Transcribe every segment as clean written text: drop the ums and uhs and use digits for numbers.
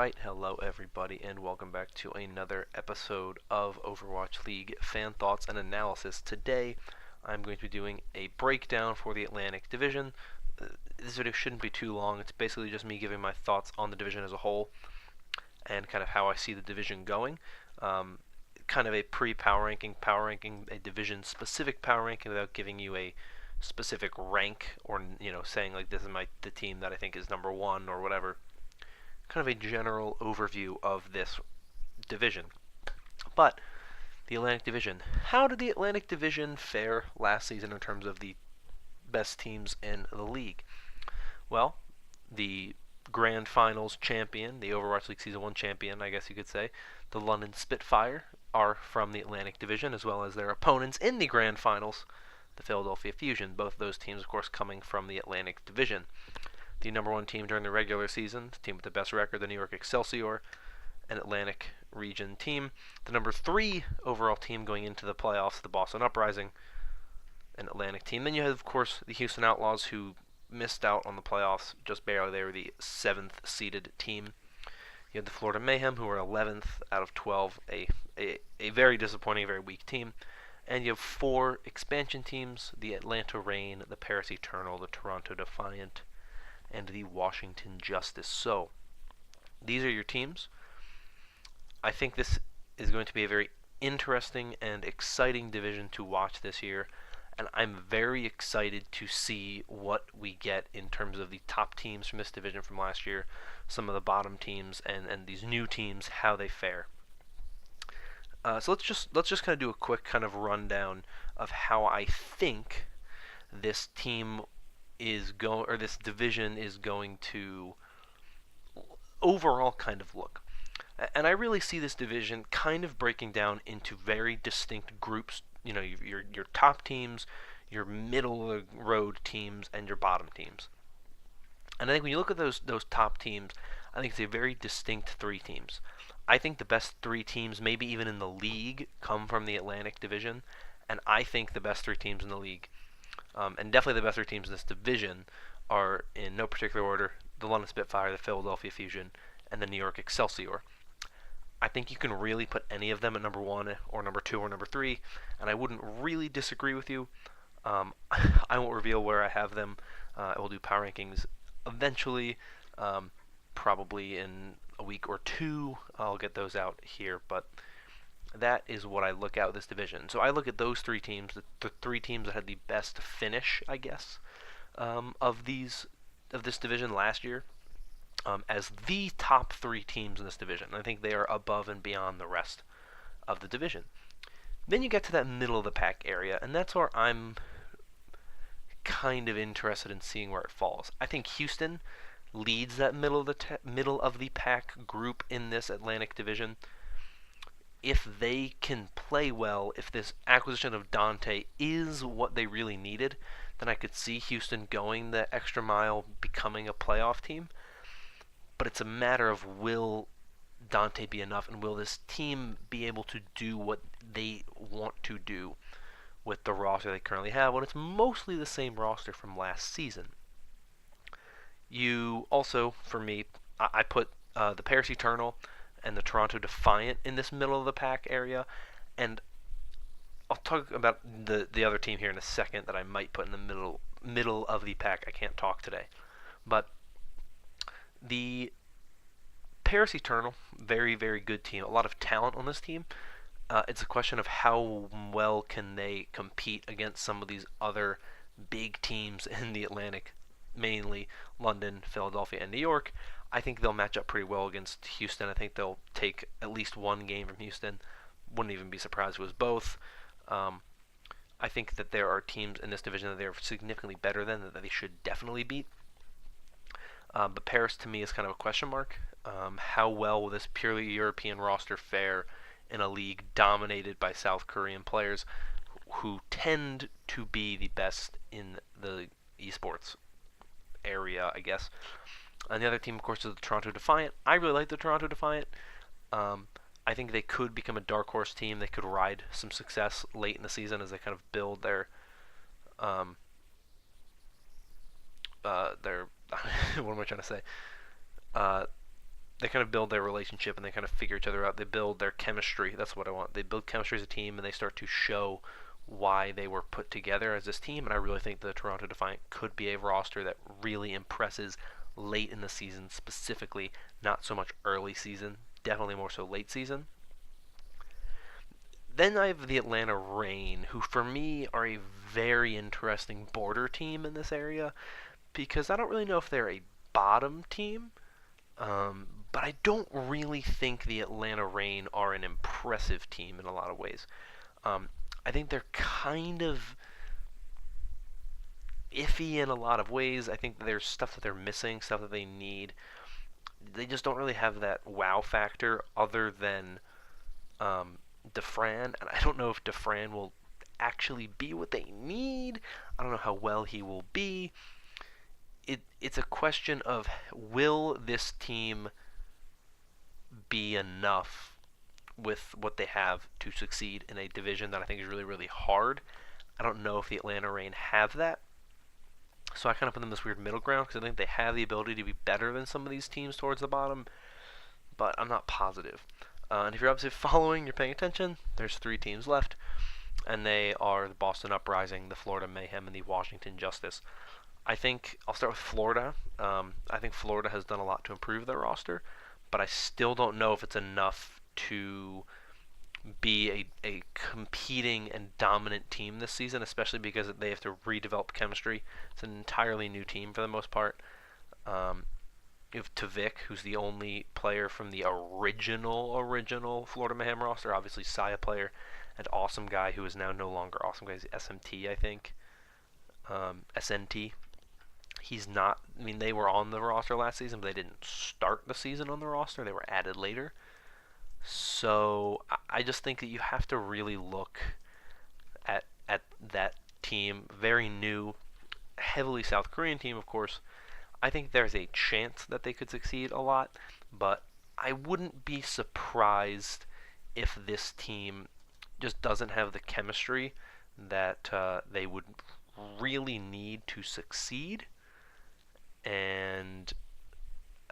Alright, hello everybody, and welcome back to another episode of Overwatch League Fan Thoughts and Analysis. Today, I'm going to be doing a breakdown for the Atlantic Division. This video shouldn't be too long. It's basically just me giving my thoughts on the division as a whole and kind of how I see the division going. Kind of a pre-power ranking, a division-specific power ranking without giving you a specific rank or, saying like this is the team that I think is number one or whatever. Kind of a general overview of this division. But the Atlantic Division. How did the Atlantic Division fare last season in terms of the best teams in the league? Well, the Grand Finals champion, the Overwatch League Season 1 champion, I guess you could say, the London Spitfire, are from the Atlantic Division, as well as their opponents in the Grand Finals, the Philadelphia Fusion. Both of those teams, of course, coming from the Atlantic Division. The number one team during the regular season, the team with the best record, the New York Excelsior, an Atlantic region team. The number 3 overall team going into the playoffs, the Boston Uprising, an Atlantic team. Then you have, of course, the Houston Outlaws, who missed out on the playoffs just barely. They were the 7th seeded team. You have the Florida Mayhem, who were 11th out of 12, a very disappointing, very weak team. And you have 4 expansion teams, the Atlanta Reign, the Paris Eternal, the Toronto Defiant, and the Washington Justice. So, these are your teams. I think this is going to be a very interesting and exciting division to watch this year, and I'm very excited to see what we get in terms of the top teams from this division from last year, some of the bottom teams, and these new teams, how they fare. So let's just kind of do a quick kind of rundown of how I think this team this division is going to overall kind of look. And I really see this division kind of breaking down into very distinct groups. You know, your top teams, your middle of the road teams, and your bottom teams. And I think when you look at those top teams, I think it's a very distinct 3 teams. I think the best 3 teams, maybe even in the league, come from the Atlantic Division, and I think the best 3 teams in the league, and definitely the best 3 teams in this division, are in no particular order: the London Spitfire, the Philadelphia Fusion, and the New York Excelsior. I think you can really put any of them at number 1 or number 2 or number 3, and I wouldn't really disagree with you. I won't reveal where I have them. I will do power rankings eventually, probably in a week or 2. I'll get those out here, but that is what I look at with this division. So I look at those 3 teams, the 3 teams that had the best finish, I guess, of this division last year, as the top 3 teams in this division. I think they are above and beyond the rest of the division. Then you get to that middle of the pack area, and that's where I'm kind of interested in seeing where it falls. I think Houston leads that middle of the pack group in this Atlantic Division. If they can play well, if this acquisition of Dante is what they really needed, then I could see Houston going the extra mile, becoming a playoff team. But it's a matter of, will Dante be enough, and will this team be able to do what they want to do with the roster they currently have, when it's mostly the same roster from last season. You also, for me, I put the Paris Eternal and the Toronto Defiant in this middle of the pack area, and I'll talk about the other team here in a second that I might put in the middle of the pack. I can't talk today, but the Paris Eternal, very, very good team. A lot of talent on this team. It's a question of how well can they compete against some of these other big teams in the Atlantic, mainly London, Philadelphia, and New York. I think they'll match up pretty well against Houston. I think they'll take at least 1 game from Houston. Wouldn't even be surprised if it was both. I think that there are teams in this division that they're significantly better than, that they should definitely beat. But Paris, to me, is kind of a question mark. How well will this purely European roster fare in a league dominated by South Korean players who tend to be the best in the esports area, I guess. And the other team, of course, is the Toronto Defiant. I really like the Toronto Defiant. I think they could become a dark horse team. They could ride some success late in the season as they kind of build their what am I trying to say? they kind of build their relationship and they kind of figure each other out. They build their chemistry. That's what I want. They build chemistry as a team and they start to show why they were put together as this team. And I really think the Toronto Defiant could be a roster that really impresses late in the season, specifically, not so much early season, definitely more so late season. Then I have the Atlanta Reign, who for me are a very interesting border team in this area because I don't really know if they're a bottom team, but I don't really think the Atlanta Reign are an impressive team in a lot of ways. I think they're kind of iffy in a lot of ways. I think there's stuff that they're missing, stuff that they need. They just don't really have that wow factor other than Dufran, and I don't know if Dufran will actually be what they need. I don't know how well he will be. It's a question of will this team be enough with what they have to succeed in a division that I think is really, really hard. I don't know if the Atlanta Reign have that. So I kind of put them in this weird middle ground because I think they have the ability to be better than some of these teams towards the bottom, but I'm not positive. And if you're obviously following, you're paying attention, there's 3 teams left, and they are the Boston Uprising, the Florida Mayhem, and the Washington Justice. I think I'll start with Florida. I think Florida has done a lot to improve their roster, but I still don't know if it's enough to be a competing and dominant team this season, especially because they have to redevelop chemistry. It's an entirely new team for the most part. You have Tavik, who's the only player from the original Florida Mayhem roster, obviously Saya player, and Awesome Guy, who is now no longer Awesome Guy, he's SMT, I think. SNT. He's not, I mean, they were on the roster last season, but they didn't start the season on the roster. They were added later. So I just think that you have to really look at that team. Very new, heavily South Korean team, of course. I think there's a chance that they could succeed a lot, but I wouldn't be surprised if this team just doesn't have the chemistry that they would really need to succeed. And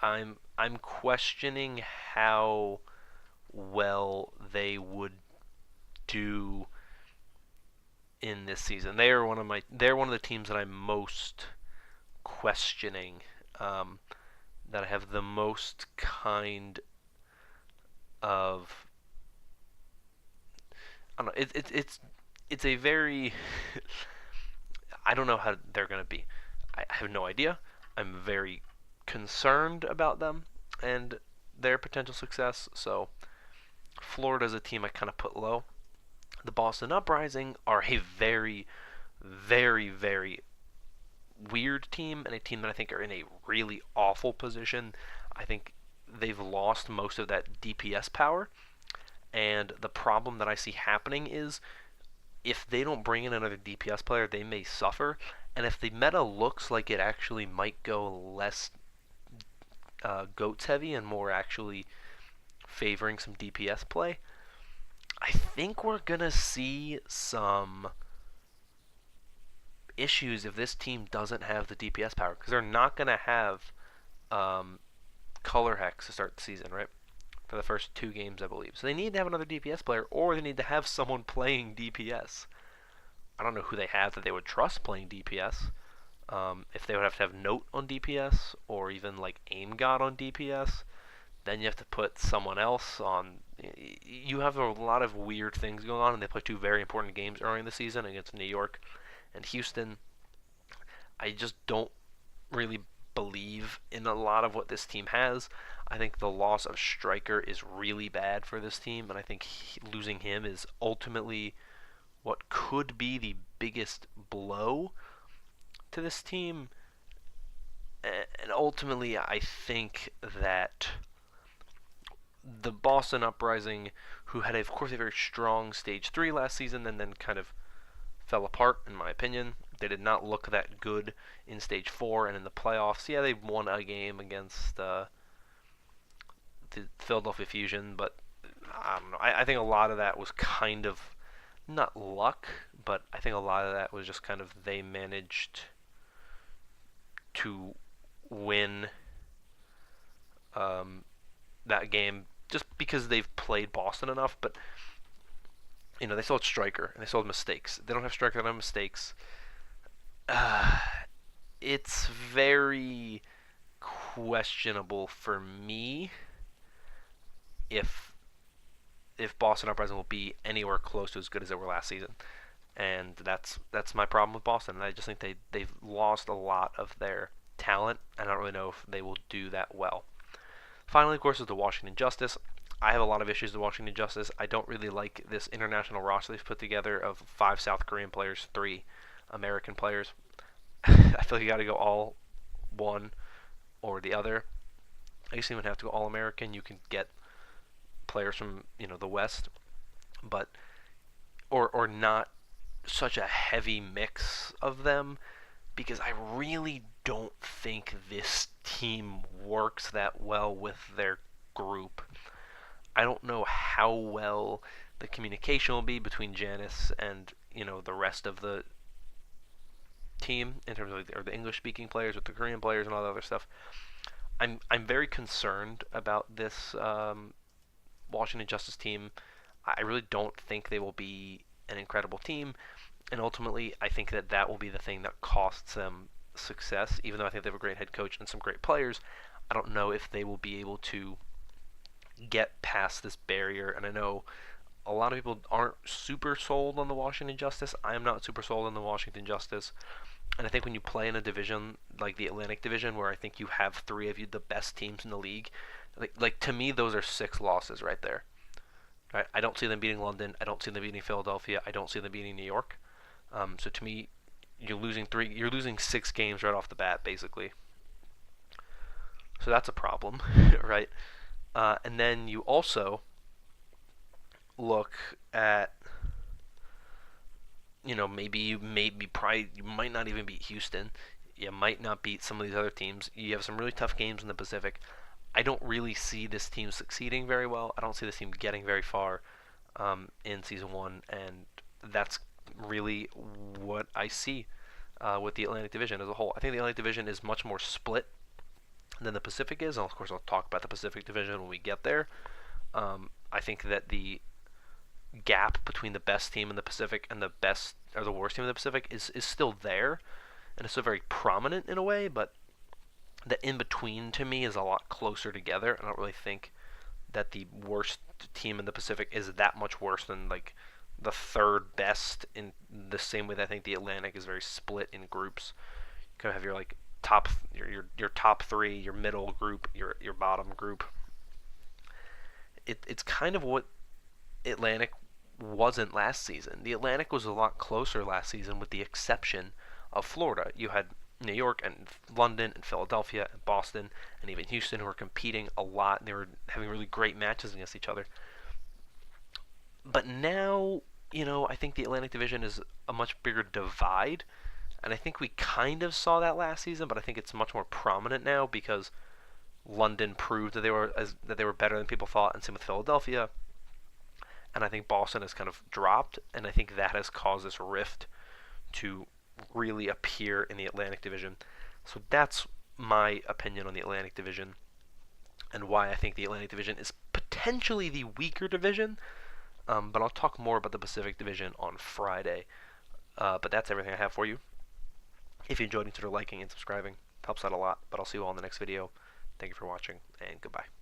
I'm questioning how well they would do in this season. They're one of the teams that I'm most questioning, that I have the most kind of, I don't know. It's a very I don't know how they're gonna be. I have no idea. I'm very concerned about them and their potential success. So Florida's a team I kind of put low. The Boston Uprising are a very, very, very weird team, and a team that I think are in a really awful position. I think they've lost most of that DPS power, and the problem that I see happening is if they don't bring in another DPS player, they may suffer. And if the meta looks like it actually might go less goats heavy and more actually favoring some DPS play, I think we're going to see some issues if this team doesn't have the DPS power, because they're not going to have Color Hex to start the season, right? For the first 2 games, I believe. So they need to have another DPS player, or they need to have someone playing DPS. I don't know who they have that they would trust playing DPS. If they would have to have Note on DPS, or even like Aim God on DPS, then you have to put someone else on. You have a lot of weird things going on, and they play 2 very important games early in the season against New York and Houston. I just don't really believe in a lot of what this team has. I think the loss of Striker is really bad for this team, and I think losing him is ultimately what could be the biggest blow to this team. And ultimately, I think that the Boston Uprising, who had, of course, a very strong Stage 3 last season and then kind of fell apart, in my opinion. They did not look that good in Stage 4 and in the playoffs. Yeah, they won a game against the Philadelphia Fusion, but I don't know. I think a lot of that was kind of not luck, but I think a lot of that was just kind of they managed to win that game just because they've played Boston enough, but they still had Striker and they still had mistakes. They don't have Striker, they don't have mistakes. Uh, it's very questionable for me if Boston Uprising will be anywhere close to as good as they were last season. And that's my problem with Boston. I just think they've lost a lot of their talent, and I don't really know if they will do that well. Finally, of course, is the Washington Justice. I have a lot of issues with Washington Justice. I don't really like this international roster they've put together of 5 South Korean players, 3 American players. I feel like you got to go all one or the other. I guess you don't have to go all American. You can get players from the West, but or not such a heavy mix of them, because I really don't think this team works that well with their group. I don't know how well the communication will be between Janice and the rest of the team in terms of or the English speaking players with the Korean players and all that other stuff. I'm very concerned about this Washington Justice team. I really don't think they will be an incredible team, and ultimately I think that will be the thing that costs them success. Even though I think they have a great head coach and some great players, I don't know if they will be able to get past this barrier. And I know a lot of people aren't super sold on the Washington Justice. I'm not super sold on the Washington Justice. And I think when you play in a division like the Atlantic Division, where I think you have 3 of you the best teams in the league, like to me those are 6 losses right there. Right? I don't see them beating London. I don't see them beating Philadelphia. I don't see them beating New York. So to me, you're losing 6 games right off the bat, basically. So that's a problem, right? And then you also look at, maybe you might not even beat Houston. You might not beat some of these other teams. You have some really tough games in the Pacific. I don't really see this team succeeding very well. I don't see this team getting very far in Season 1, and that's really what I see with the Atlantic Division as a whole. I think the Atlantic Division is much more split than the Pacific is, and of course I'll talk about the Pacific Division when we get there. I think that the gap between the best team in the Pacific and the best or the worst team in the Pacific is still there, and it's still very prominent in a way, but the in between to me is a lot closer together. I don't really think that the worst team in the Pacific is that much worse than like the third best, in the same way that I think the Atlantic is very split in groups. You kind of have your like your top 3, your middle group, your bottom group. It's kind of what Atlantic wasn't last season. The Atlantic was a lot closer last season, with the exception of Florida. You had New York and London and Philadelphia and Boston and even Houston, who were competing a lot. They were having really great matches against each other. But now, I think the Atlantic Division is a much bigger divide, and I think we kind of saw that last season, but I think it's much more prominent now because London proved that they were better than people thought, and same with Philadelphia. And I think Boston has kind of dropped, and I think that has caused this rift to really appear in the Atlantic Division. So that's my opinion on the Atlantic Division, and why I think the Atlantic Division is potentially the weaker division. But I'll talk more about the Pacific Division on Friday. But that's everything I have for you. If you enjoyed, consider liking and subscribing. It helps out a lot. But I'll see you all in the next video. Thank you for watching, and goodbye.